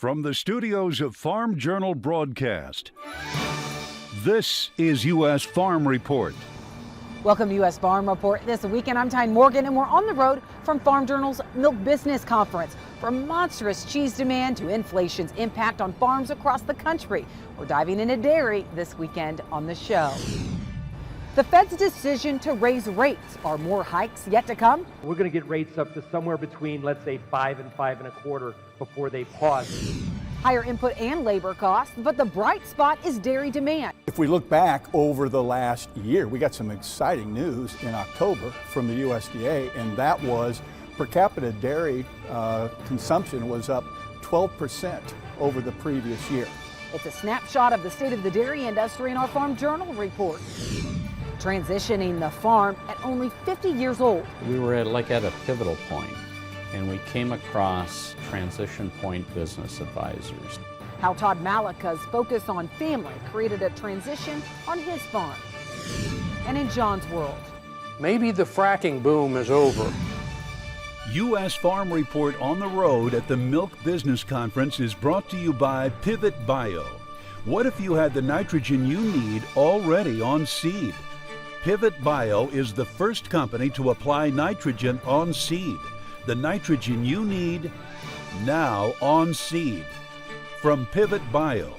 From the studios of Farm Journal Broadcast, this is U.S. Farm Report. Welcome to U.S. Farm Report. This weekend, I'm Tyne Morgan, and we're on the road from Farm Journal's Milk Business Conference. From monstrous cheese demand to inflation's impact on farms across the country, we're diving into dairy this weekend on the show. The Fed's decision to raise rates. Are more hikes yet to come? We're going to get rates up to somewhere between, let's say, 5 and 5.25 before they pause. Higher input and labor costs, but the bright spot is dairy demand. If we look back over the last year, we got some exciting news in October from the USDA, and that was per capita dairy consumption was up 12% over the previous year. It's a snapshot of the state of the dairy industry in our Farm Journal report. Transitioning the farm at only 50 years old. We were at a pivotal point, and we came across Transition Point Business Advisors. How Todd Malika's focus on family created a transition on his farm. And in John's world, maybe the fracking boom is over. U.S. Farm Report on the road at the Milk Business Conference is brought to you by Pivot Bio. What if you had the nitrogen you need already on seed? Pivot Bio is the first company to apply nitrogen on seed. The nitrogen you need now on seed. From Pivot Bio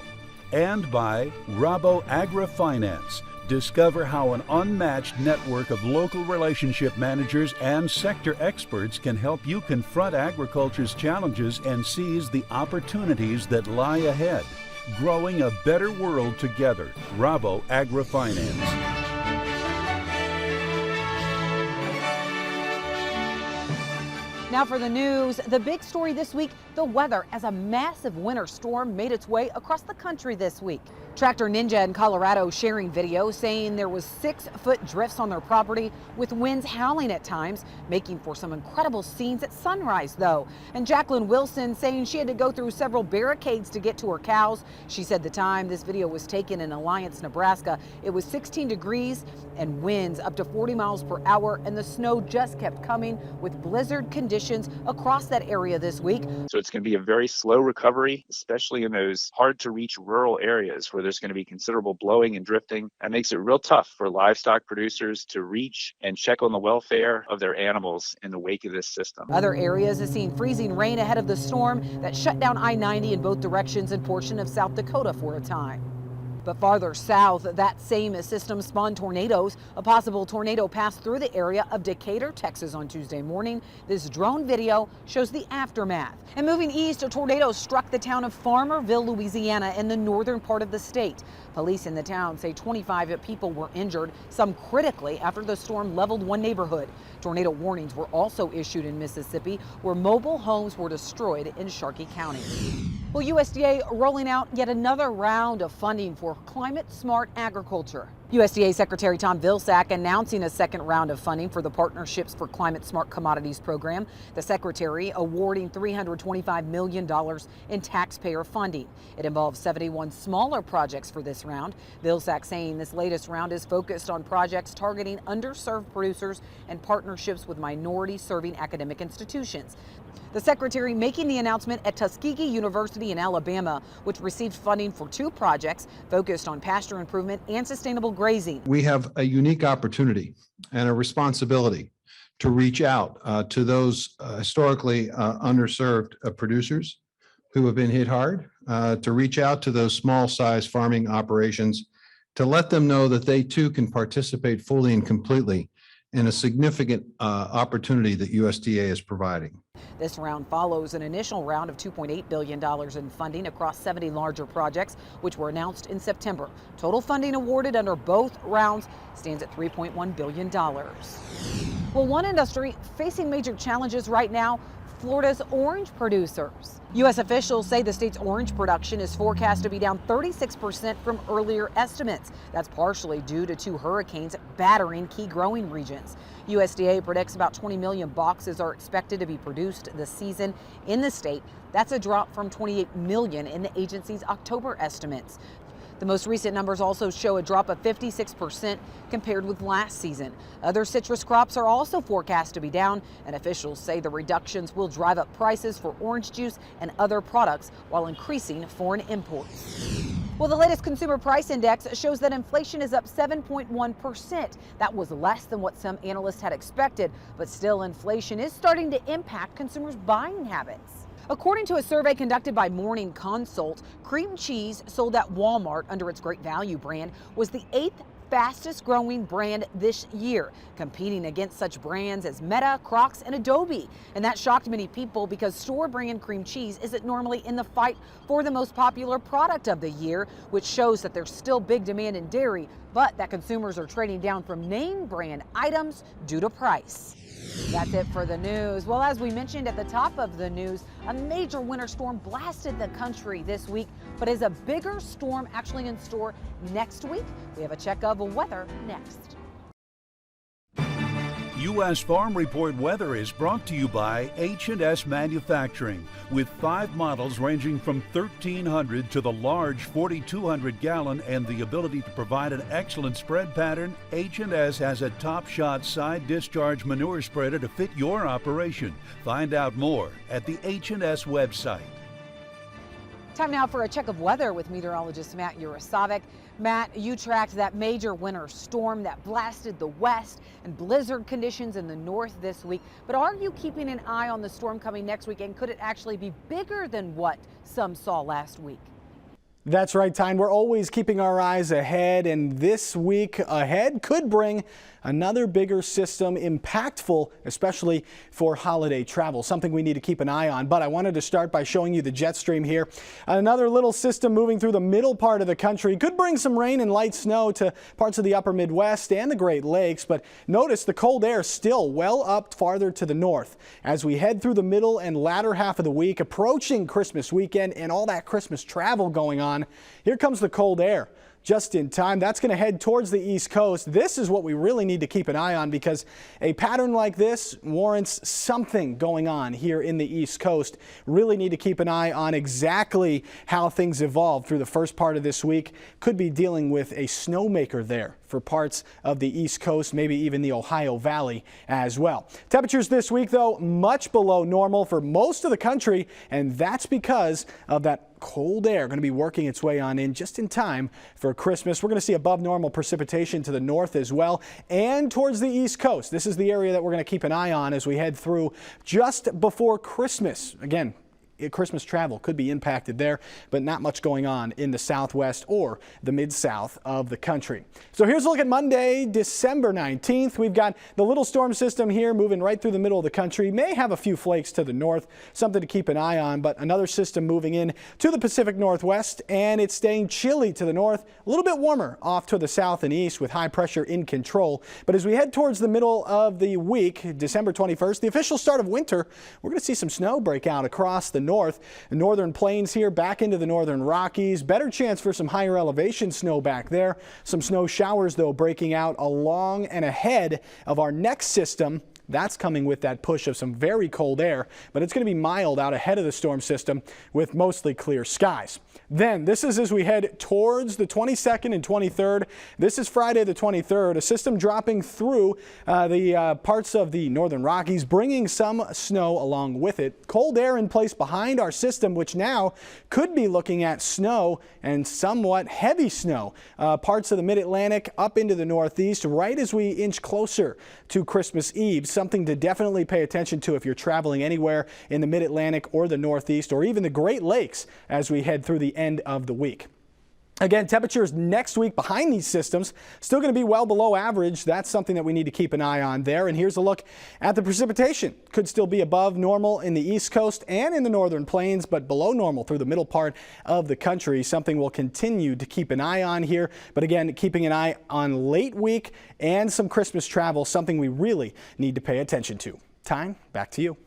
and by Rabo Agri-Finance. Discover how an unmatched network of local relationship managers and sector experts can help you confront agriculture's challenges and seize the opportunities that lie ahead. Growing a better world together. Rabo Agri-Finance. Now for the news, the big story this week, the weather as a massive winter storm made its way across the country this week. Tractor Ninja in Colorado sharing video saying there was 6-foot drifts on their property with winds howling at times, making for some incredible scenes at sunrise though. And Jacqueline Wilson saying she had to go through several barricades to get to her cows. She said the time this video was taken in Alliance, Nebraska, it was 16 degrees and winds up to 40 miles per hour, and the snow just kept coming with blizzard conditions across that area this week. So it's going to be a very slow recovery, especially in those hard to reach rural areas where there's going to be considerable blowing and drifting. That makes it real tough for livestock producers to reach and check on the welfare of their animals in the wake of this system. Other areas have seen freezing rain ahead of the storm that shut down I-90 in both directions and portion of South Dakota for a time. But farther south, that same system spawned tornadoes. A possible tornado passed through the area of Decatur, Texas on Tuesday morning. This drone video shows the aftermath. And moving east, a tornado struck the town of Farmerville, Louisiana in the northern part of the state. Police in the town say 25 people were injured, some critically after the storm leveled one neighborhood. Tornado warnings were also issued in Mississippi, where mobile homes were destroyed in Sharkey County. Well, USDA rolling out yet another round of funding for climate-smart agriculture. USDA Secretary Tom Vilsack announcing a second round of funding for the Partnerships for Climate-Smart Commodities program. The Secretary awarding $325 million in taxpayer funding. It involves 71 smaller projects for this round. Vilsack saying this latest round is focused on projects targeting underserved producers and partnerships with minority-serving academic institutions. The Secretary making the announcement at Tuskegee University in Alabama, which received funding for 2 projects focused on pasture improvement and sustainable grazing. We have a unique opportunity and a responsibility to reach out to those historically underserved producers who have been hit hard, to reach out to those small-size farming operations, to let them know that they too can participate fully and completely in a significant opportunity that USDA is providing. This round follows an initial round of $2.8 billion in funding across 70 larger projects, which were announced in September. Total funding awarded under both rounds stands at $3.1 billion. Well, one industry facing major challenges right now, Florida's orange producers. U.S. officials say the state's orange production is forecast to be down 36% from earlier estimates. That's partially due to 2 hurricanes battering key growing regions. USDA predicts about 20 million boxes are expected to be produced this season in the state. That's a drop from 28 million in the agency's October estimates. The most recent numbers also show a drop of 56% compared with last season. Other citrus crops are also forecast to be down, and officials say the reductions will drive up prices for orange juice and other products while increasing foreign imports. Well, the latest consumer price index shows that inflation is up 7.1%. That was less than what some analysts had expected, but still inflation is starting to impact consumers' buying habits. According to a survey conducted by Morning Consult, cream cheese sold at Walmart under its Great Value brand was the 8th fastest growing brand this year, competing against such brands as Meta, Crocs, and Adobe. And that shocked many people because store brand cream cheese isn't normally in the fight for the most popular product of the year, which shows that there's still big demand in dairy, but that consumers are trading down from name brand items due to price. That's it for the news. Well, as we mentioned at the top of the news, a major winter storm blasted the country this week, but is a bigger storm actually in store next week? We have a check of weather next. U.S. Farm Report weather is brought to you by H&S Manufacturing. With 5 models ranging from 1,300 to the large 4,200 gallon and the ability to provide an excellent spread pattern, H&S has a top shot side discharge manure spreader to fit your operation. Find out more at the H&S website. Time now for a check of weather with meteorologist Matt Urasovic. Matt, you tracked that major winter storm that blasted the west and blizzard conditions in the north this week. But are you keeping an eye on the storm coming next week, and could it actually be bigger than what some saw last week? That's right, Tyne. We're always keeping our eyes ahead, and this week ahead could bring another bigger system, impactful, especially for holiday travel, something we need to keep an eye on. But I wanted to start by showing you the jet stream here. Another little system moving through the middle part of the country could bring some rain and light snow to parts of the upper Midwest and the Great Lakes. But notice the cold air still well up farther to the north. As we head through the middle and latter half of the week, approaching Christmas weekend and all that Christmas travel going on, here comes the cold air. Just in time. That's going to head towards the East Coast. This is what we really need to keep an eye on, because a pattern like this warrants something going on here in the East Coast. Really need to keep an eye on exactly how things evolve through the first part of this week. Could be dealing with a snowmaker there for parts of the East Coast, maybe even the Ohio Valley as well. Temperatures this week, though, much below normal for most of the country, and that's because of that cold air going to be working its way on in just in time for Christmas. We're going to see above normal precipitation to the north as well and towards the East Coast. This is the area that we're going to keep an eye on as we head through just before Christmas. Again, Christmas travel could be impacted there, but not much going on in the southwest or the mid-south of the country. So here's a look at Monday, December 19th. We've got the little storm system here moving right through the middle of the country. May have a few flakes to the north, something to keep an eye on, but another system moving in to the Pacific Northwest, and it's staying chilly to the north, a little bit warmer off to the south and east with high pressure in control. But as we head towards the middle of the week, December 21st, the official start of winter, we're going to see some snow break out across the north. The northern plains here back into the northern Rockies. Better chance for some higher elevation snow back there. Some snow showers, though, breaking out along and ahead of our next system. That's coming with that push of some very cold air, but it's going to be mild out ahead of the storm system with mostly clear skies. Then this is as we head towards the 22nd and 23rd. This is Friday the 23rd, a system dropping through the parts of the northern Rockies, bringing some snow along with it. Cold air in place behind our system, which now could be looking at snow and somewhat heavy snow. Parts of the mid-Atlantic up into the northeast right as we inch closer to Christmas Eve. Something to definitely pay attention to if you're traveling anywhere in the mid-Atlantic or the northeast or even the Great Lakes as we head through the end of the week. Again, temperatures next week behind these systems still going to be well below average. That's something that we need to keep an eye on there. And here's a look at the precipitation. Could still be above normal in the East Coast and in the northern plains, but below normal through the middle part of the country. Something we'll continue to keep an eye on here. But again, keeping an eye on late week and some Christmas travel, something we really need to pay attention to. Tyne, back to you.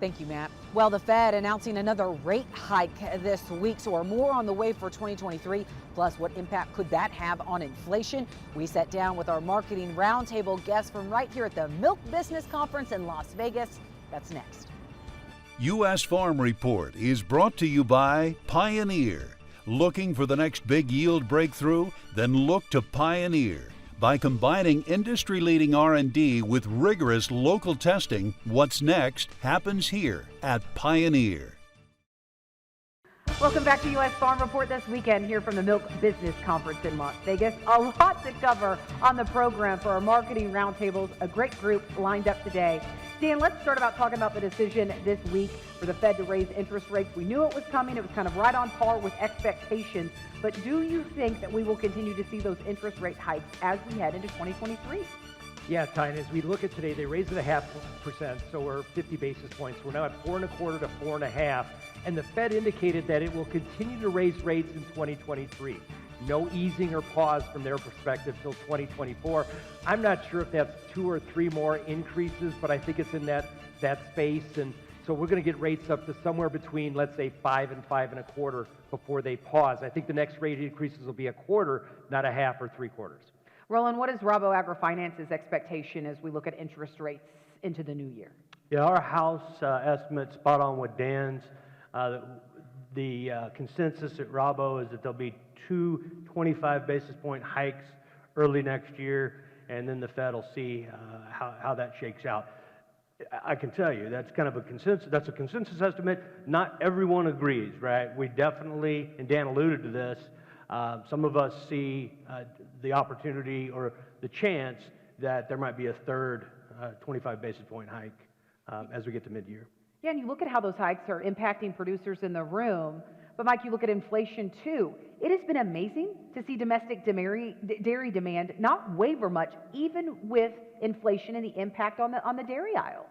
Thank you, Matt. Well, the Fed announcing another rate hike this week, so are more on the way for 2023. Plus, what impact could that have on inflation? We sat down with our marketing roundtable guests from right here at the Milk Business Conference in Las Vegas. That's next. U.S. Farm Report is brought to you by Pioneer. Looking for the next big yield breakthrough? Then look to Pioneer. By combining industry-leading R&D with rigorous local testing, what's next happens here at Pioneer. Welcome back to U.S. Farm Report this weekend here from the Milk Business Conference in Las Vegas. A lot to cover on the program for our marketing roundtables. A great group lined up today. Dan, let's start about talking about the decision this week for the Fed to raise interest rates. We knew it was coming. It was kind of right on par with expectations. But do you think that we will continue to see those interest rate hikes as we head into 2023? Yeah, Tyne, as we look at today, they raised it 0.5%, so we're 50 basis points. We're now at 4.25 to 4.5, and the Fed indicated that it will continue to raise rates in 2023. No easing or pause from their perspective till 2024. I'm not sure if that's 2 or 3 more increases, but I think it's in that space, and so we're going to get rates up to somewhere between, let's say, 5 and 5.25 before they pause. I think the next rate increases will be 1/4, not 1/2 or 3/4. Roland, what is Rabo AgriFinance's expectation as we look at interest rates into the new year? Yeah, our house estimate's spot on with Dan's. The consensus at Rabo is that there'll be 2 25 basis point hikes early next year, and then the Fed will see how that shakes out. I can tell you that's kind of a consensus. That's a consensus estimate. Not everyone agrees, right? We definitely, and Dan alluded to this. Some of us see the opportunity or the chance that there might be a third 25 basis point hike as we get to mid-year. Yeah, and you look at how those hikes are impacting producers in the room. But Mike, you look at inflation too. It has been amazing to see domestic dairy demand not waver much, even with inflation and the impact on the dairy aisle.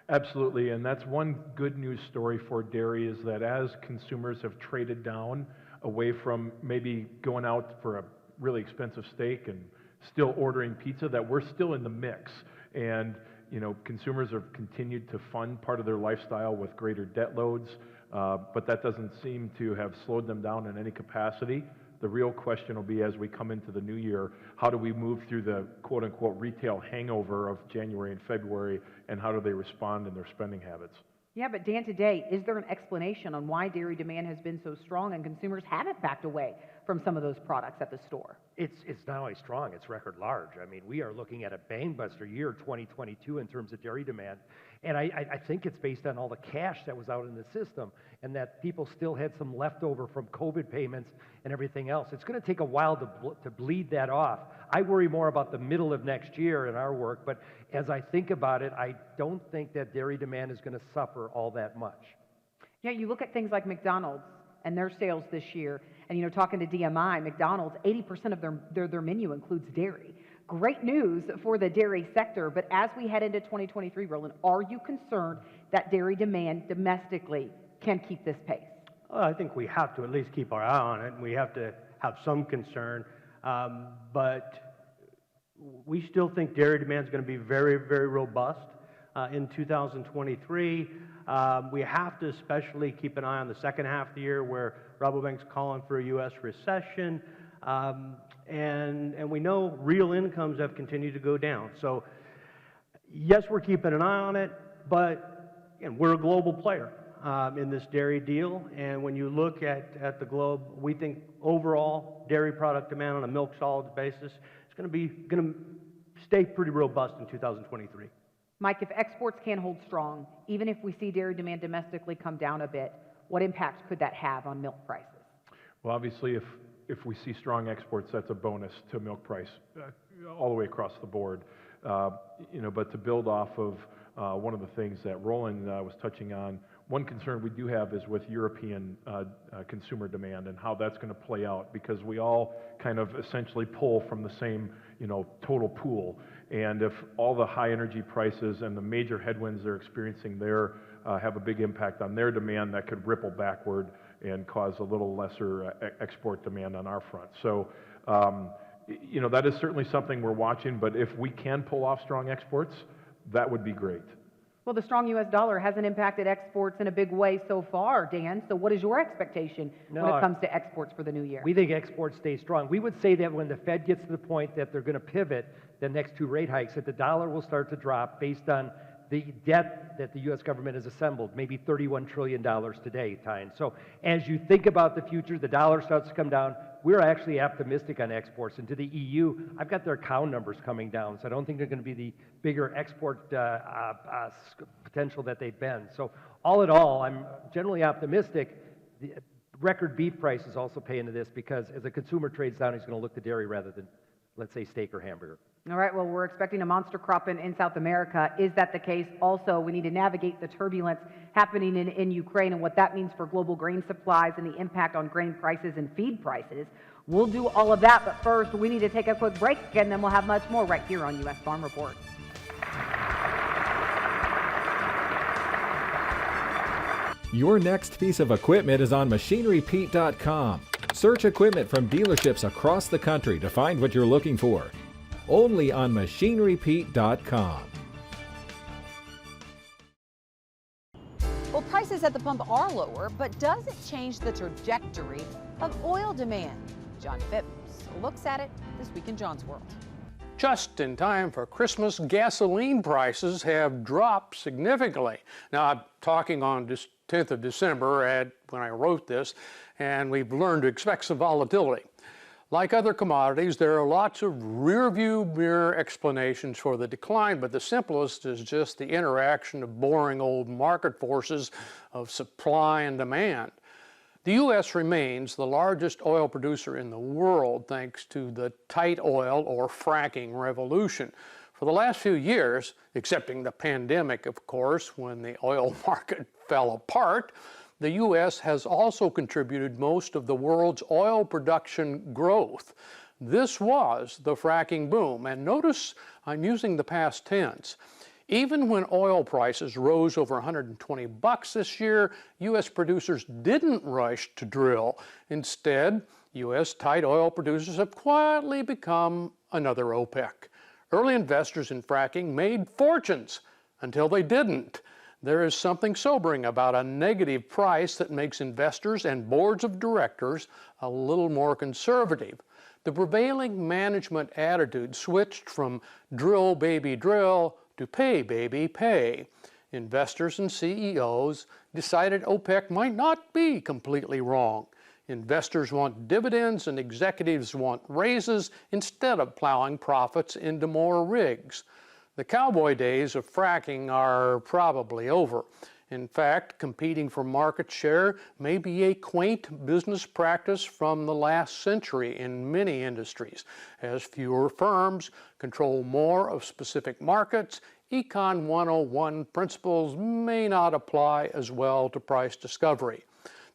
Absolutely, and that's one good news story for dairy is that as consumers have traded down away from maybe going out for a really expensive steak and still ordering pizza, that we're still in the mix. And you know, consumers have continued to fund part of their lifestyle with greater debt loads, but that doesn't seem to have slowed them down in any capacity. The real question will be as we come into the new year, how do we move through the quote-unquote retail hangover of January and February, and how do they respond in their spending habits? Yeah, but Dan, today, is there an explanation on why dairy demand has been so strong and consumers haven't backed away from some of those products at the store? It's not only strong, it's record large. I mean, we are looking at a bangbuster year 2022 in terms of dairy demand. And I think it's based on all the cash that was out in the system and that people still had some leftover from COVID payments and everything else. It's going to take a while to bleed that off. I worry more about the middle of next year in our work, but as I think about it, I don't think that dairy demand is going to suffer all that much. Yeah, you look at things like McDonald's and their sales this year, and you know, talking to DMI, McDonald's, 80% of their menu includes dairy. Great news for the dairy sector, but as we head into 2023, Roland, are you concerned that dairy demand domestically can keep this pace? Well, I think we have to at least keep our eye on it, and we have to have some concern, but we still think dairy demand is going to be very, very robust in 2023. We have to especially keep an eye on the second half of the year where Rabobank's calling for a U.S. recession. And we know real incomes have continued to go down. So, yes, we're keeping an eye on it, but again, we're a global player in this dairy deal. And when you look at the globe, we think overall dairy product demand on a milk solids basis is going to stay pretty robust in 2023. Mike, if exports can hold strong, even if we see dairy demand domestically come down a bit, what impact could that have on milk prices? Well, obviously, if we see strong exports, that's a bonus to milk price all the way across the board. You know, but to build off of one of the things that Roland was touching on, one concern we do have is with European consumer demand and how that's going to play out, because we all kind of essentially pull from the same, you know, total pool. And if all the high energy prices and the major headwinds they're experiencing there have a big impact on their demand, that could ripple backward and cause a little lesser export demand on our front. So, you know, that is certainly something we're watching, but if we can pull off strong exports, that would be great. Well, the strong U.S. dollar hasn't impacted exports in a big way so far, Dan. So what is your expectation when it comes to exports for the new year? We think exports stay strong. We would say that when the Fed gets to the point that they're going to pivot the next 2 rate hikes, that the dollar will start to drop based on the debt that the U.S. government has assembled, maybe $31 trillion today, Tyne. So as you think about the future, the dollar starts to come down. We're actually optimistic on exports. And to the EU, I've got their cow numbers coming down, so I don't think they're going to be the bigger export potential that they've been. So all in all, I'm generally optimistic. The record beef prices also pay into this because as a consumer trades down, he's going to look to dairy rather than, let's say, steak or hamburger. All right, well, we're expecting a monster crop in South America. Is that the case? Also, we need to navigate the turbulence happening in Ukraine and what that means for global grain supplies and the impact on grain prices and feed prices. We'll do all of that, but first, we need to take a quick break, and then we'll have much more right here on U.S. Farm Report. Your next piece of equipment is on machinerypete.com. Search equipment from dealerships across the country to find what you're looking for. Only on machinerypete.com. Well, prices at the pump are lower, but does it change the trajectory of oil demand? John Phipps looks at it this week in John's World. Just in time for Christmas, gasoline prices have dropped significantly. Now, I'm talking on this 10th of December when I wrote this, and we've learned to expect some volatility. Like other commodities, there are lots of rear-view mirror explanations for the decline, but the simplest is just the interaction of boring old market forces of supply and demand. The U.S. remains the largest oil producer in the world thanks to the tight oil or fracking revolution. For the last few years, excepting the pandemic, of course, when the oil market fell apart, the U.S. has also contributed most of the world's oil production growth. This was the fracking boom, and notice I'm using the past tense. Even when oil prices rose over $120 this year, U.S. producers didn't rush to drill. Instead, U.S. tight oil producers have quietly become another OPEC. Early investors in fracking made fortunes until they didn't. There is something sobering about a negative price that makes investors and boards of directors a little more conservative. The prevailing management attitude switched from drill baby drill to pay baby pay. Investors and CEOs decided OPEC might not be completely wrong. Investors want dividends and executives want raises instead of plowing profits into more rigs. The cowboy days of fracking are probably over. In fact, competing for market share may be a quaint business practice from the last century in many industries. As fewer firms control more of specific markets, Econ 101 principles may not apply as well to price discovery.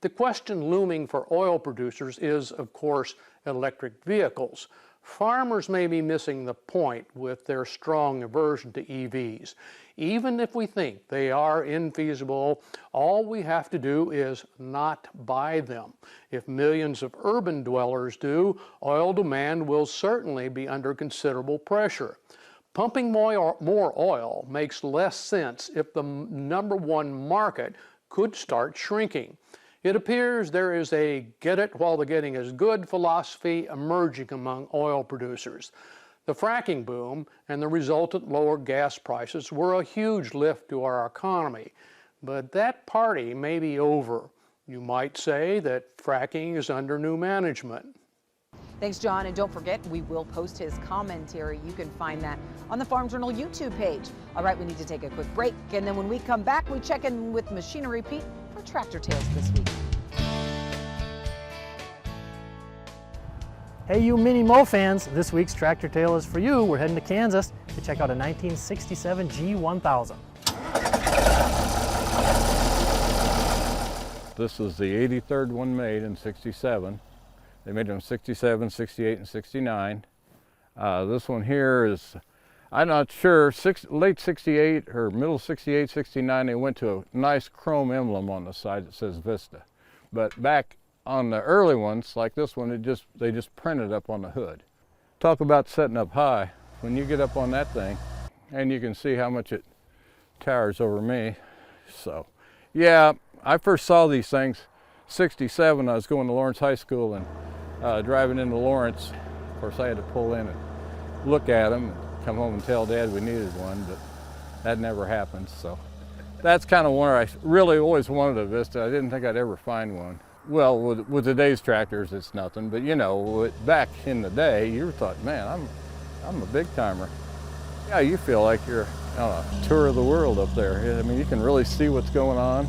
The question looming for oil producers is, of course, electric vehicles. Farmers may be missing the point with their strong aversion to EVs. Even if we think they are infeasible, all we have to do is not buy them. If millions of urban dwellers do, oil demand will certainly be under considerable pressure. Pumping more oil makes less sense if the number one market could start shrinking. It appears there is a get it while the getting is good philosophy emerging among oil producers. The fracking boom and the resultant lower gas prices were a huge lift to our economy, but that party may be over. You might say that fracking is under new management. Thanks, John, and don't forget, we will post his commentary. You can find that on the Farm Journal YouTube page. All right, we need to take a quick break, and then when we come back, we check in with Machinery Pete for Tractor Tales this week. Hey, you Mini Mo fans, this week's Tractor Tale is for you. We're heading to Kansas to check out a 1967 G1000. This is the 83rd one made in 67. They made them in 67, 68, and 69. This one here is, I'm not sure, late 68 or middle 68, 69, they went to a nice chrome emblem on the side that says Vista. But back on the early ones, like this one, they just printed up on the hood. Talk about setting up high. When you get up on that thing, and you can see how much it towers over me. So, yeah, I first saw these things 67. I was going to Lawrence High School and driving into Lawrence. Of course, I had to pull in and look at them and come home and tell Dad we needed one. But That never happens, so. That's kind of where I really always wanted a Vista. I didn't think I'd ever find one. Well, with today's tractors, it's nothing, but you know, back in the day, you thought, man, I'm a big timer. Yeah, you feel like you're on a tour of the world up there. I mean, you can really see what's going on.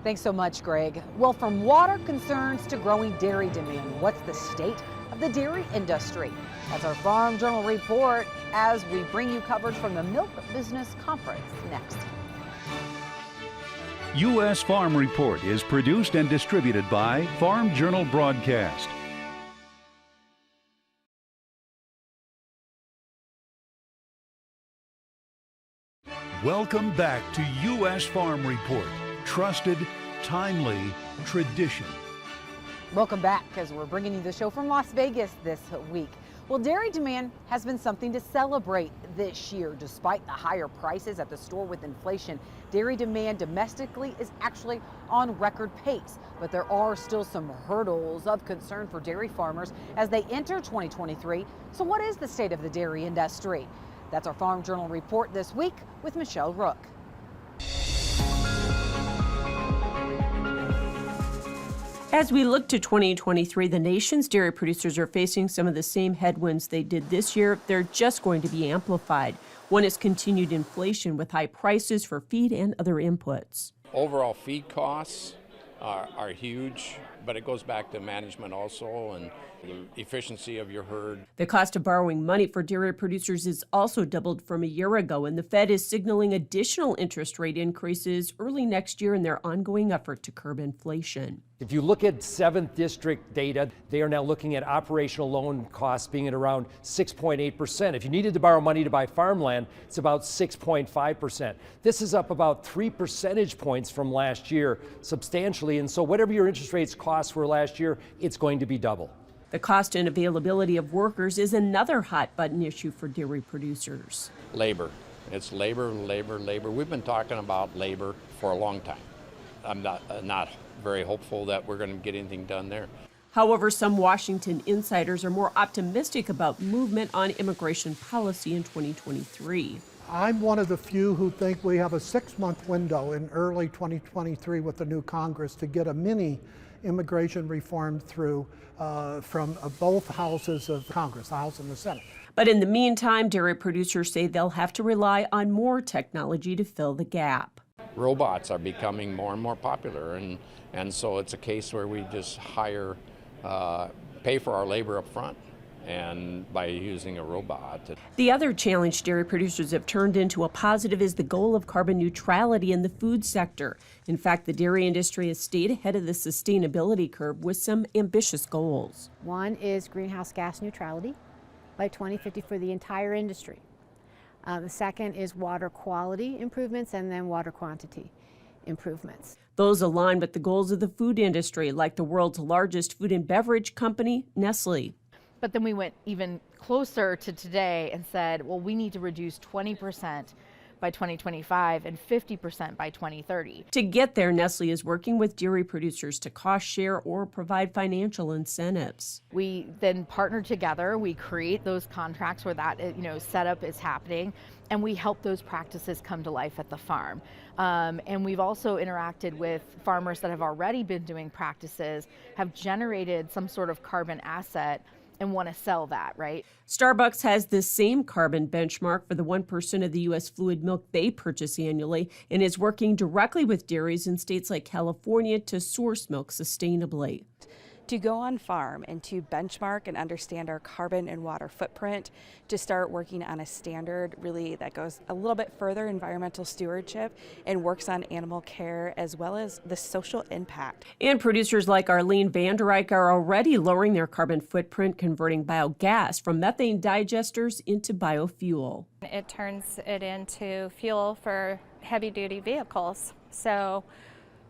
Thanks so much, Greg. Well, from water concerns to growing dairy demand, what's the state of the dairy industry? That's our Farm Journal report as we bring you coverage from the Milk Business Conference next. U.S. Farm Report is produced and distributed by Farm Journal Broadcast. Welcome back to U.S. Farm Report. Trusted, timely, tradition. Welcome back as we're bringing you the show from Las Vegas this week. Well, dairy demand has been something to celebrate this year. Despite the higher prices at the store with inflation, dairy demand domestically is actually on record pace. But there are still some hurdles of concern for dairy farmers as they enter 2023. So what is the state of the dairy industry? That's our Farm Journal report this week with Michelle Rook. As we look to 2023, the nation's dairy producers are facing some of the same headwinds they did this year. They're just going to be amplified. One is continued inflation with high prices for feed and other inputs. Overall feed costs are huge, but it goes back to management also and the efficiency of your herd. The cost of borrowing money for dairy producers is also doubled from a year ago, and the Fed is signaling additional interest rate increases early next year in their ongoing effort to curb inflation. If you look at 7th District data, they are now looking at operational loan costs being at around 6.8%. If you needed to borrow money to buy farmland, it's about 6.5%. This is up about 3 percentage points from last year, substantially. And so whatever your interest rates costs were last year, it's going to be double. The cost and availability of workers is another hot button issue for dairy producers. Labor. It's labor, labor, labor. We've been talking about labor for a long time. I'm not very hopeful that we're going to get anything done there. However, some Washington insiders are more optimistic about movement on immigration policy in 2023. I'm one of the few who think we have a 6-month window in early 2023 with the new Congress to get a mini immigration reform through from both houses of Congress, the House and the Senate. But in the meantime, dairy producers say they'll have to rely on more technology to fill the gap. Robots are becoming more and more popular, and so it's a case where we just hire, pay for our labor up front and by using a robot. The other challenge dairy producers have turned into a positive is the goal of carbon neutrality in the food sector. In fact, the dairy industry has stayed ahead of the sustainability curve with some ambitious goals. One is greenhouse gas neutrality by 2050 for the entire industry. The second is water quality improvements and then water quantity improvements. Those align with the goals of the food industry, like the world's largest food and beverage company, Nestle. But then we went even closer to today and said, well, we need to reduce 20% by 2025 and 50% by 2030. To get there, Nestle is working with dairy producers to cost share or provide financial incentives. We then partner together, we create those contracts where that setup is happening, and we help those practices come to life at the farm. And we've also interacted with farmers that have already been doing practices, have generated some sort of carbon asset, and want to sell that, right? Starbucks has the same carbon benchmark for the 1% of the U.S. fluid milk they purchase annually and is working directly with dairies in states like California to source milk sustainably. To go on farm and to benchmark and understand our carbon and water footprint, to start working on a standard really that goes a little bit further environmental stewardship and works on animal care as well as the social impact. And producers like Arlene Vandereyck are already lowering their carbon footprint, converting biogas from methane digesters into biofuel. It turns it into fuel for heavy-duty vehicles. So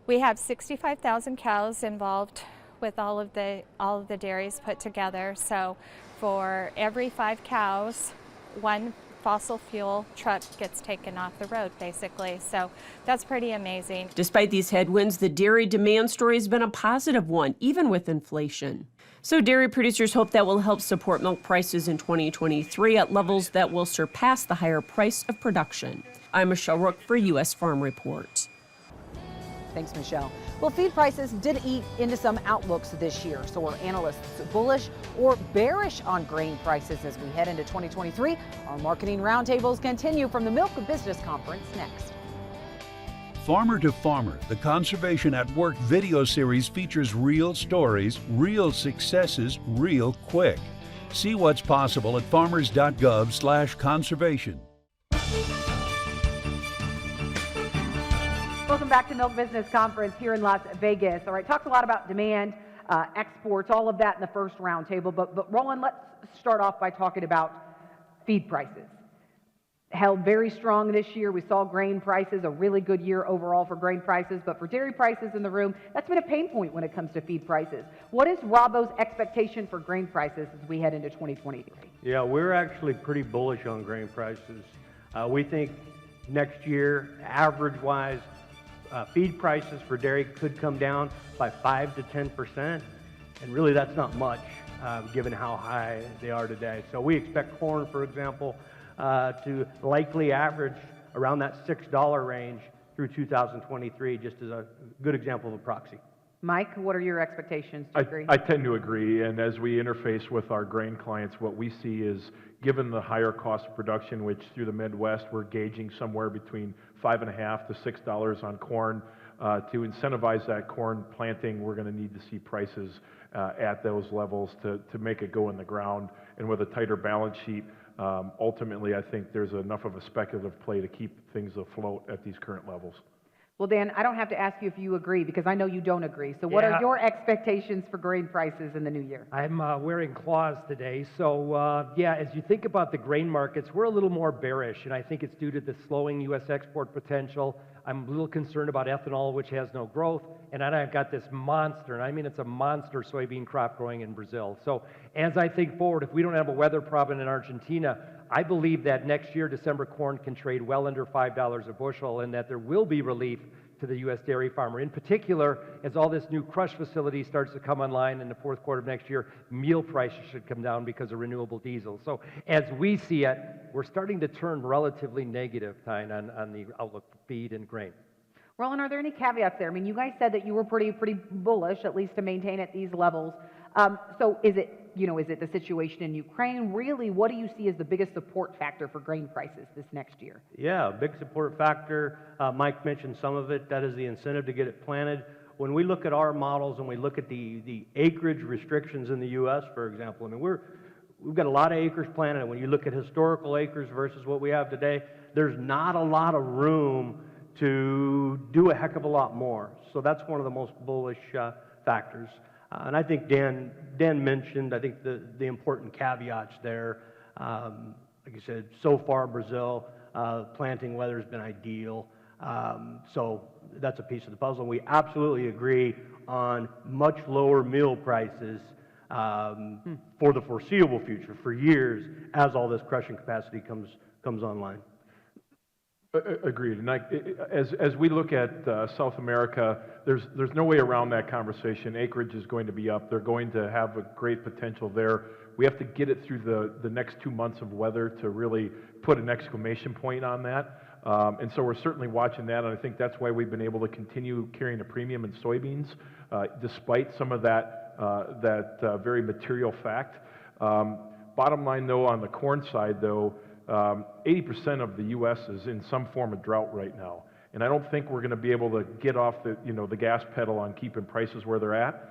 we have 65,000 cows involved with all of the dairies put together. So for every 5 cows, 1 fossil fuel truck gets taken off the road, basically. So that's pretty amazing. Despite these headwinds, the dairy demand story has been a positive one, even with inflation. So dairy producers hope that will help support milk prices in 2023 at levels that will surpass the higher price of production. I'm Michelle Rook for U.S. Farm Report. Thanks, Michelle. Well, feed prices did eat into some outlooks this year. So are analysts bullish or bearish on grain prices as we head into 2023? Our marketing roundtables continue from the Milk Business Conference next. Farmer to Farmer, the Conservation at Work video series features real stories, real successes, real quick. See what's possible at farmers.gov/conservation. Welcome back to Milk Business Conference here in Las Vegas. All right, talked a lot about demand, exports, all of that in the first roundtable. But Roland, let's start off by talking about feed prices. Held very strong this year. We saw grain prices, a really good year overall for grain prices. But for dairy prices in the room, that's been a pain point when it comes to feed prices. What is Rabo's expectation for grain prices as we head into 2023? Yeah, we're actually pretty bullish on grain prices. We think next year, average-wise, feed prices for dairy could come down by 5 to 10%, and really that's not much given how high they are today. So we expect corn, for example, to likely average around that $6 range through 2023, just as a good example of a proxy. Mike, what are your expectations? Do you agree? I tend to agree, and as we interface with our grain clients, what we see is, given the higher cost of production, which through the Midwest we're gauging somewhere between $5.50 to $6 on corn, to incentivize that corn planting, we're going to need to see prices at those levels to make it go in the ground. And with a tighter balance sheet, ultimately I think there's enough of a speculative play to keep things afloat at these current levels. Well, Dan, I don't have to ask you if you agree because I know you don't agree. So what are your expectations for grain prices in the new year? I'm wearing claws today. So, as you think about the grain markets, we're a little more bearish, and I think it's due to the slowing U.S. export potential. I'm a little concerned about ethanol, which has no growth, and then I've got this monster, and I mean it's a monster soybean crop growing in Brazil. So as I think forward, if we don't have a weather problem in Argentina, I believe that next year December corn can trade well under $5 a bushel, and that there will be relief to the U.S. dairy farmer. In particular, as all this new crush facility starts to come online in the fourth quarter of next year, meal prices should come down because of renewable diesel. So as we see it, we're starting to turn relatively negative, Tyne, on the outlook for feed and grain. Roland, are there any caveats there? I mean, you guys said that you were pretty bullish, at least to maintain at these levels. So is it the situation in Ukraine? Really, what do you see as the biggest support factor for grain prices this next year? Yeah, big support factor. Mike mentioned some of it. That is the incentive to get it planted. When we look at our models and we look at the acreage restrictions in the U.S., for example, I mean, we've got a lot of acres planted. And when you look at historical acres versus what we have today, there's not a lot of room to do a heck of a lot more. So that's one of the most bullish factors. And I think Dan mentioned, I think the important caveats there. Like I said, so far Brazil, planting weather has been ideal. So that's a piece of the puzzle. We absolutely agree on much lower meal prices for the foreseeable future, for years, as all this crushing capacity comes online. Agreed. And as we look at South America, there's no way around that conversation. Acreage is going to be up. They're going to have a great potential there. We have to get it through the next 2 months of weather to really put an exclamation point on that. And so we're certainly watching that, and I think that's why we've been able to continue carrying a premium in soybeans, despite some of that very material fact. Bottom line, though, on the corn side, though, 80% of the U.S. is in some form of drought right now, and I don't think we're going to be able to get off the gas pedal on keeping prices where they're at.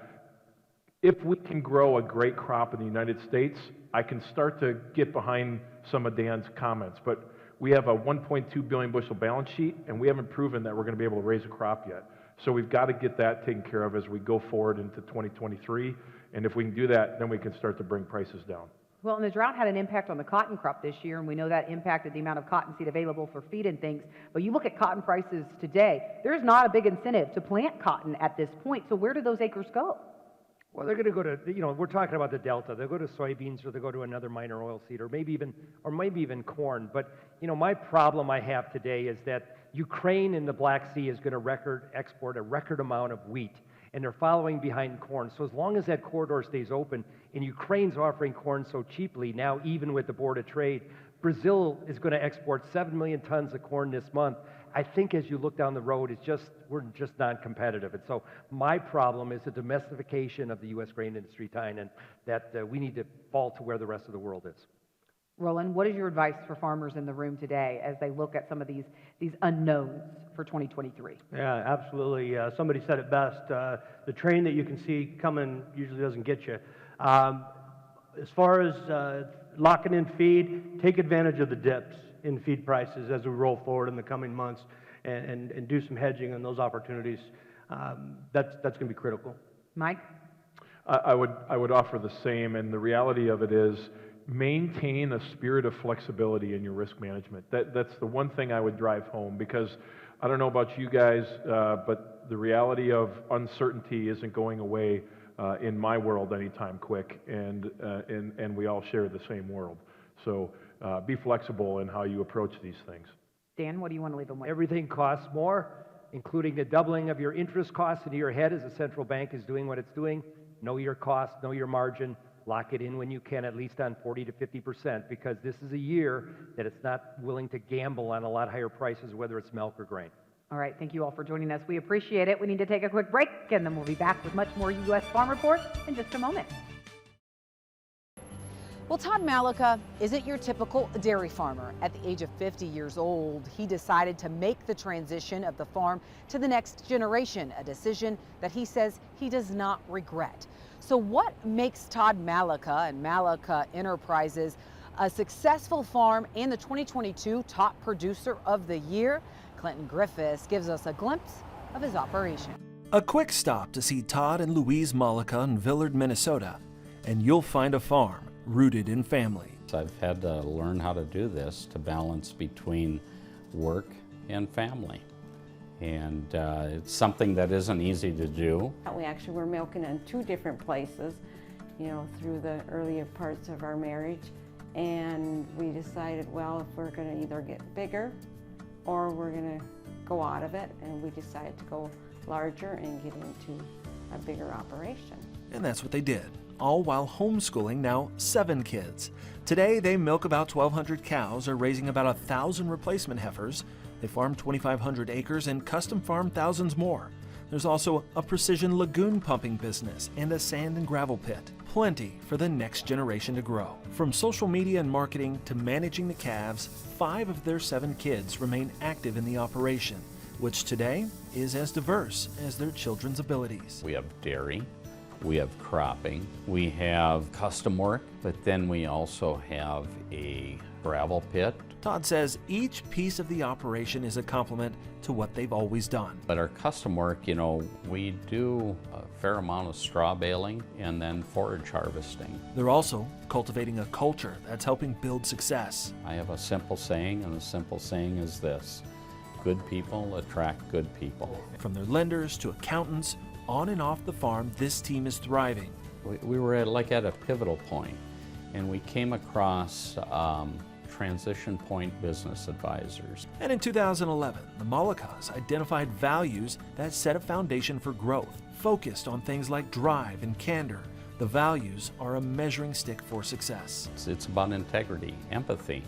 If we can grow a great crop in the United States, I can start to get behind some of Dan's comments, but we have a 1.2 billion bushel balance sheet, and we haven't proven that we're going to be able to raise a crop yet. So we've got to get that taken care of as we go forward into 2023, and if we can do that, then we can start to bring prices down. Well, and the drought had an impact on the cotton crop this year, and we know that impacted the amount of cottonseed available for feed and things. But you look at cotton prices today, there's not a big incentive to plant cotton at this point. So where do those acres go? Well, they're going to go to, we're talking about the Delta. They'll go to soybeans, or they'll go to another minor oilseed, or maybe even corn. But, my problem I have today is that Ukraine in the Black Sea is going to export a record amount of wheat, and they're following behind corn. So as long as that corridor stays open, and Ukraine's offering corn so cheaply now, even with the Board of Trade, Brazil is going to export 7 million tons of corn this month. I think as you look down the road, we're just non-competitive. And so my problem is the domestication of the U.S. grain industry, Tyne, and that we need to fall to where the rest of the world is. Roland, what is your advice for farmers in the room today as they look at some of these unknowns for 2023? Yeah, absolutely. Somebody said it best. The train that you can see coming usually doesn't get you. As far as locking in feed, take advantage of the dips in feed prices as we roll forward in the coming months, and do some hedging on those opportunities. That's going to be critical. Mike? I would offer the same, and the reality of it is maintain a spirit of flexibility in your risk management. That's the one thing I would drive home, because I don't know about you guys, but the reality of uncertainty isn't going away in my world anytime quick, and we all share the same world. So be flexible in how you approach these things. Dan, what do you want to leave them with? Everything costs more, including the doubling of your interest costs into your head as the central bank is doing what it's doing. Know your cost, know your margin, lock it in when you can, at least on 40 to 50%, because this is a year that it's not willing to gamble on a lot higher prices, whether it's milk or grain. All right, thank you all for joining us. We appreciate it. We need to take a quick break, and then we'll be back with much more U.S. Farm Report in just a moment. Well, Todd Malika isn't your typical dairy farmer. At the age of 50 years old, he decided to make the transition of the farm to the next generation, a decision that he says he does not regret. So what makes Todd Malika and Malika Enterprises a successful farm and the 2022 top producer of the year? Clinton Griffiths gives us a glimpse of his operation. A quick stop to see Todd and Louise Malika in Villard, Minnesota, and you'll find a farm rooted in family. I've had to learn how to do this to balance between work and family. And it's something that isn't easy to do. We actually were milking in 2 different places, through the earlier parts of our marriage. And we decided, well, if we're going to either get bigger or we're going to go out of it, and we decided to go larger and get into a bigger operation. And that's what they did, all while homeschooling now 7 kids. Today, they milk about 1,200 cows, are raising about 1,000 replacement heifers. They farm 2,500 acres and custom farm thousands more. There's also a precision lagoon pumping business and a sand and gravel pit. Plenty for the next generation to grow. From social media and marketing to managing the calves, 5 of their 7 kids remain active in the operation, which today is as diverse as their children's abilities. We have dairy, we have cropping, we have custom work, but then we also have a gravel pit. Todd says each piece of the operation is a complement to what they've always done. But our custom work, we do a fair amount of straw baling and then forage harvesting. They're also cultivating a culture that's helping build success. I have a simple saying, and the simple saying is this: good people attract good people. From their lenders to accountants, on and off the farm, this team is thriving. We were at a pivotal point, and we came across Transition Point Business Advisors. And in 2011, the Malikas identified values that set a foundation for growth, focused on things like drive and candor. The values are a measuring stick for success. It's about integrity, empathy.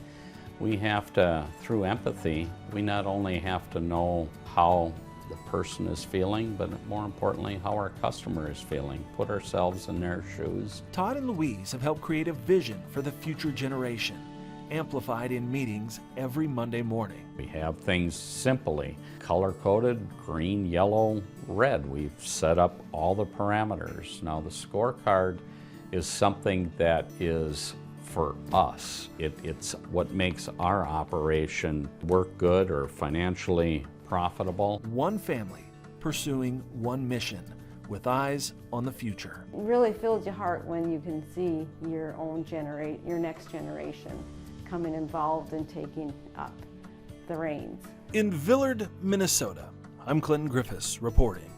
We have to, through empathy, we not only have to know how the person is feeling, but more importantly, how our customer is feeling. Put ourselves in their shoes. Todd and Louise have helped create a vision for the future generation, amplified in meetings every Monday morning. We have things simply color-coded, green, yellow, red. We've set up all the parameters. Now the scorecard is something that is for us. It's what makes our operation work good or financially profitable. One family pursuing one mission with eyes on the future. It really fills your heart when you can see your next generation coming involved and taking up the reins. In Villard, Minnesota, I'm Clinton Griffiths reporting.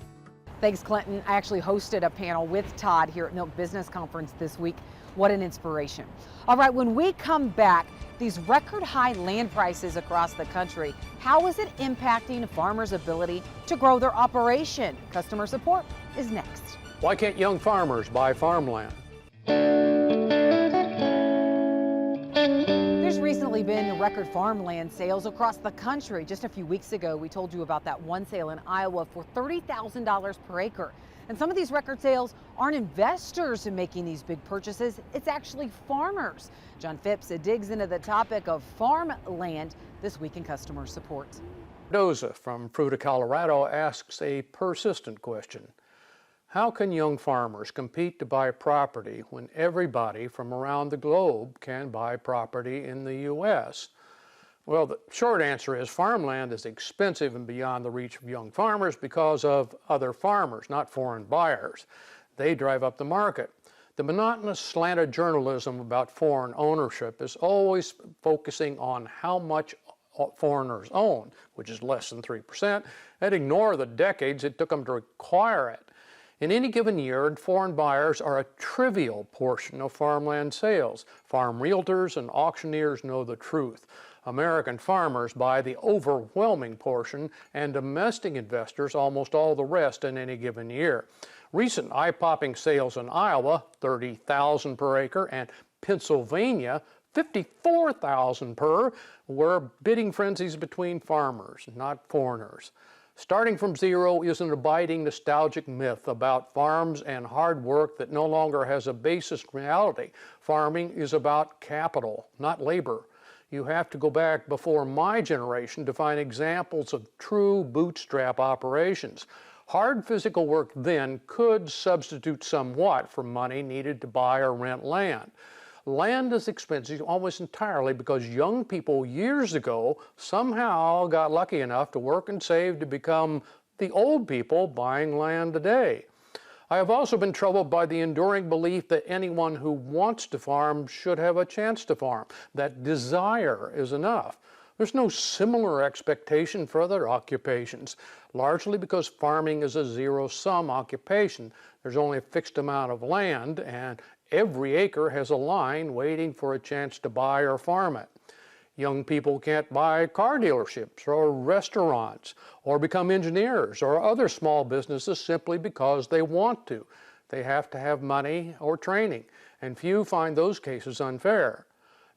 Thanks, Clinton. I actually hosted a panel with Todd here at Milk Business Conference this week. What an inspiration. All right, when we come back, these record high land prices across the country, how is it impacting farmers' ability to grow their operation? Customer support is next. Why can't young farmers buy farmland? There's recently been record farmland sales across the country. Just a few weeks ago, we told you about that one sale in Iowa for $30,000 per acre. And some of these record sales aren't investors making these big purchases, it's actually farmers. John Phipps digs into the topic of farmland this week in customer support. Doza from Fruita, Colorado asks a persistent question. How can young farmers compete to buy property when everybody from around the globe can buy property in the U.S.? Well, the short answer is farmland is expensive and beyond the reach of young farmers because of other farmers, not foreign buyers. They drive up the market. The monotonous slanted journalism about foreign ownership is always focusing on how much foreigners own, which is less than 3%, and ignore the decades it took them to acquire it. In any given year, foreign buyers are a trivial portion of farmland sales. Farm realtors and auctioneers know the truth. American farmers buy the overwhelming portion, and domestic investors almost all the rest in any given year. Recent eye-popping sales in Iowa, $30,000 per acre, and Pennsylvania, $54,000 per, were bidding frenzies between farmers, not foreigners. Starting from zero is an abiding nostalgic myth about farms and hard work that no longer has a basis in reality. Farming is about capital, not labor. You have to go back before my generation to find examples of true bootstrap operations. Hard physical work then could substitute somewhat for money needed to buy or rent land. Land is expensive almost entirely because young people years ago somehow got lucky enough to work and save to become the old people buying land today. I have also been troubled by the enduring belief that anyone who wants to farm should have a chance to farm, that desire is enough. There's no similar expectation for other occupations, largely because farming is a zero-sum occupation. There's only a fixed amount of land, and every acre has a line waiting for a chance to buy or farm it. Young people can't buy car dealerships or restaurants or become engineers or other small businesses simply because they want to. They have to have money or training, and few find those cases unfair.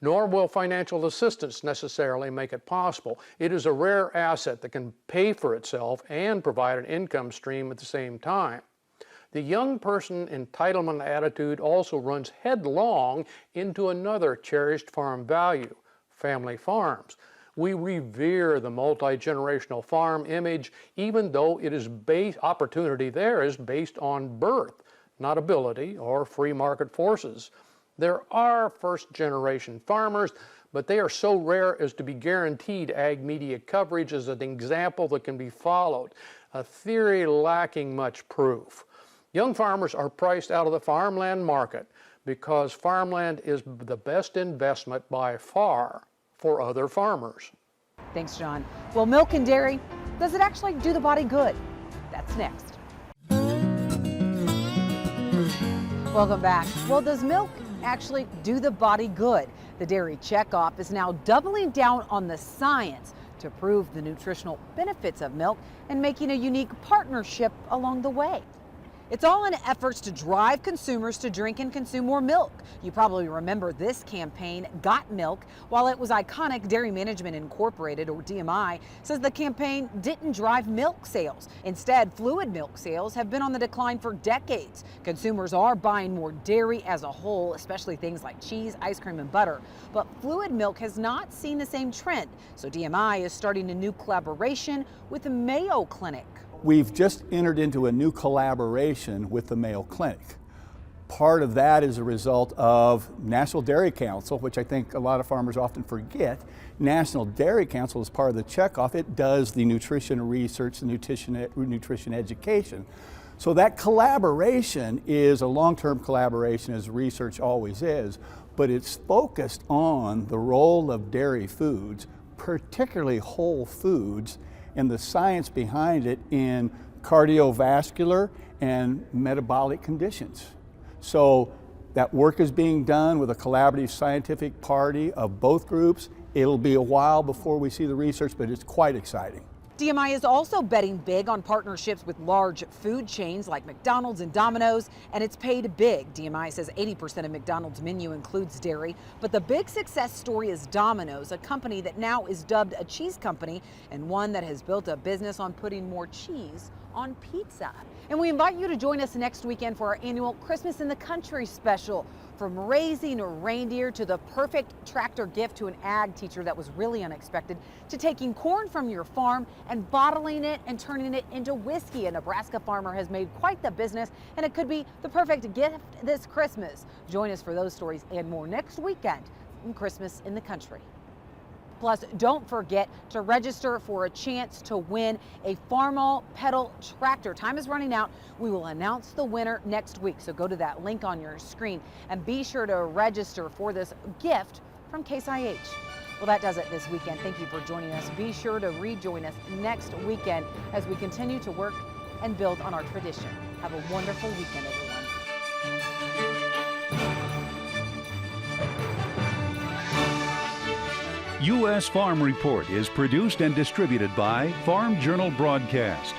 Nor will financial assistance necessarily make it possible. It is a rare asset that can pay for itself and provide an income stream at the same time. The young person entitlement attitude also runs headlong into another cherished farm value, family farms. We revere the multi-generational farm image, even though it is opportunity there is based on birth, not ability or free market forces. There are first-generation farmers, but they are so rare as to be guaranteed ag media coverage as an example that can be followed, a theory lacking much proof. Young farmers are priced out of the farmland market because farmland is the best investment by far for other farmers. Thanks, John. Well, milk and dairy, does it actually do the body good? That's next. Welcome back. Well, does milk actually do the body good? The Dairy Checkoff is now doubling down on the science to prove the nutritional benefits of milk and making a unique partnership along the way. It's all in efforts to drive consumers to drink and consume more milk. You probably remember this campaign, Got Milk. While it was iconic, Dairy Management Incorporated, or DMI, says the campaign didn't drive milk sales. Instead, fluid milk sales have been on the decline for decades. Consumers are buying more dairy as a whole, especially things like cheese, ice cream, and butter. But fluid milk has not seen the same trend. So DMI is starting a new collaboration with the Mayo Clinic. We've just entered into a new collaboration with the Mayo Clinic. Part of that is a result of National Dairy Council, which I think a lot of farmers often forget. National Dairy Council is part of the checkoff. It does the nutrition research, the nutrition education. So that collaboration is a long-term collaboration, as research always is, but it's focused on the role of dairy foods, particularly whole foods, and the science behind it in cardiovascular and metabolic conditions. So that work is being done with a collaborative scientific party of both groups. It'll be a while before we see the research, but it's quite exciting. DMI is also betting big on partnerships with large food chains like McDonald's and Domino's, and it's paid big. DMI says 80% of McDonald's menu includes dairy, but the big success story is Domino's, a company that now is dubbed a cheese company and one that has built a business on putting more cheese on pizza. And we invite you to join us next weekend for our annual Christmas in the Country special. From raising a reindeer to the perfect tractor gift to an ag teacher that was really unexpected, to taking corn from your farm and bottling it and turning it into whiskey. A Nebraska farmer has made quite the business, and it could be the perfect gift this Christmas. Join us for those stories and more next weekend in Christmas in the Country. Plus, don't forget to register for a chance to win a Farmall pedal tractor. Time is running out. We will announce the winner next week, so go to that link on your screen and be sure to register for this gift from Case IH. Well, that does it this weekend. Thank you for joining us. Be sure to rejoin us next weekend as we continue to work and build on our tradition. Have a wonderful weekend, everyone. U.S. Farm Report is produced and distributed by Farm Journal Broadcast.